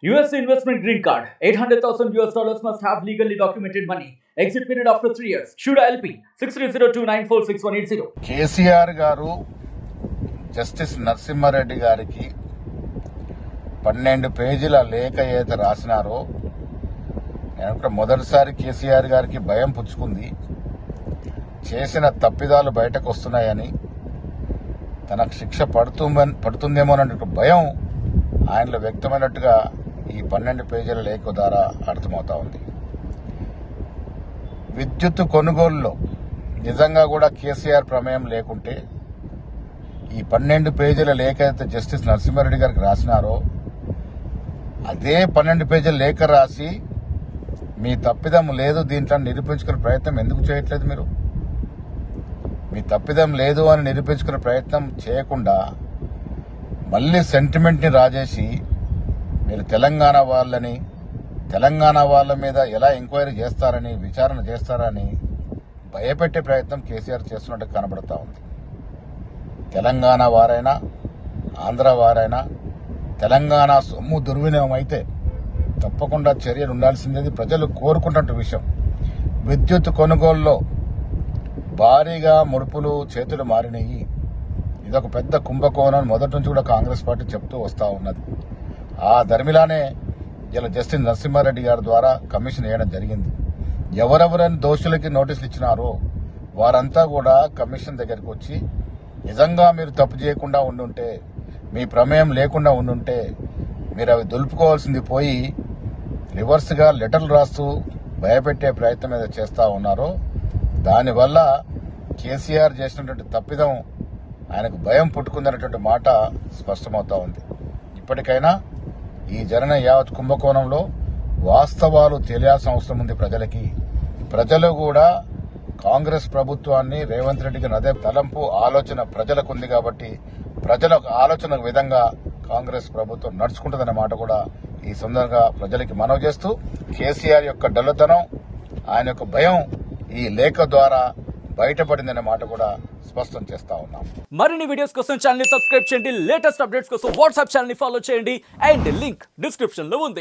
US investment green card. $800,000 must have legally documented money. Exit period after 3 years. Shuda LP 6302946180. KCR గారు justice Narasimha Reddy గారికి 12 పేజీల లేఖ ఏదైతే రాసినారో నేను మొదటిసారి కేసీఆర్ గారికి భయం పుచ్చుకుంది. చేసిన తప్పిదాలు బయటకు వస్తున్నాయని, తనకు శిక్ష పడుతుందేమో అన్న భయం ఆయనలో వ్యక్తమైనట్టుగా ఈ 12 పేజీల లేఖ ద్వారా అర్థమవుతా ఉంది. విద్యుత్ కొనుగోలులో నిజంగా కూడా కేసీఆర్ ప్రమేయం లేకుంటే ఈ 12 పేజీల లేఖ అయితే జస్టిస్ నరసింహారెడ్డి గారికి రాసినారో అదే 12 పేజీల లేఖ రాసి మీ తప్పిదం లేదు దీంట్లో నిరూపించుకునే ప్రయత్నం ఎందుకు చేయట్లేదు? మీరు మీ తప్పిదం లేదు అని నిరూపించుకునే ప్రయత్నం చేయకుండా మళ్ళీ సెంటిమెంట్ని రాజేసి మీరు తెలంగాణ వాళ్ళ మీద ఎలా ఎంక్వైరీ చేస్తారని, విచారణ చేస్తారని భయపెట్టే ప్రయత్నం కేసీఆర్ చేస్తున్నట్టు కనబడతా ఉంది. తెలంగాణ వారైనా ఆంధ్ర వారైనా తెలంగాణ సొమ్ము దుర్వినియోగం అయితే తప్పకుండా చర్యలు ఉండాల్సిందేది ప్రజలు కోరుకుంటున్న విషయం. విద్యుత్ కొనుగోలులో భారీగా ముడుపులు చేతులు మారినాయి. ఇదొక పెద్ద కుంభకోణం మొదటి నుంచి కూడా కాంగ్రెస్ పార్టీ చెప్తూ వస్తూ ఉన్నది. ఆ ధర్మిలానే ఇలా జస్టిస్ నరసింహారెడ్డి గారి ద్వారా కమిషన్ వేయడం జరిగింది. ఎవరెవరైనా దోషులకి నోటీసులు ఇచ్చినారో వారంతా కూడా కమిషన్ దగ్గరికి వచ్చి నిజంగా మీరు తప్పు చేయకుండా ఉండుంటే, మీ ప్రమేయం లేకుండా ఉండుంటే మీరు అవి దులుపుకోవాల్సింది పోయి రివర్స్గా లెటర్లు రాస్తూ భయపెట్టే ప్రయత్నం ఏదో చేస్తూ ఉన్నారో దానివల్ల కేసీఆర్ చేసినటువంటి తప్పిదం ఆయనకు భయం పుట్టుకుందనేటువంటి మాట స్పష్టమవుతా ఉంది. ఇప్పటికైనా ఈ జరిగిన యావత్ కుంభకోణంలో వాస్తవాలు తెలియాల్సిన అవసరం ఉంది ప్రజలకి. ప్రజలు కూడా కాంగ్రెస్ ప్రభుత్వాన్ని, రేవంత్ రెడ్డికి అదే తలంపు ఆలోచన ప్రజలకు ఉంది కాబట్టి ప్రజల ఆలోచన విధంగా కాంగ్రెస్ ప్రభుత్వం నడుచుకుంటుందనే మాట కూడా ఈ సందర్భంగా ప్రజలకి మనవి చేస్తూ కేసీఆర్ యొక్క డల్లతనం, ఆయన యొక్క భయం ఈ లేఖ ద్వారా బయటపడిందనే మాట కూడా స్పష్టం చేస్తా ఉన్నాం. మరిన్ని వీడియోస్ కోసం ఛానల్ ని సబ్స్క్రైబ్ చేయండి. లేటెస్ట్ అప్డేట్స్ కోసం వాట్సాప్ ఛానల్ ని ఫాలో చేయండి. అండ్ లింక్ డిస్క్రిప్షన్ లో ఉంది.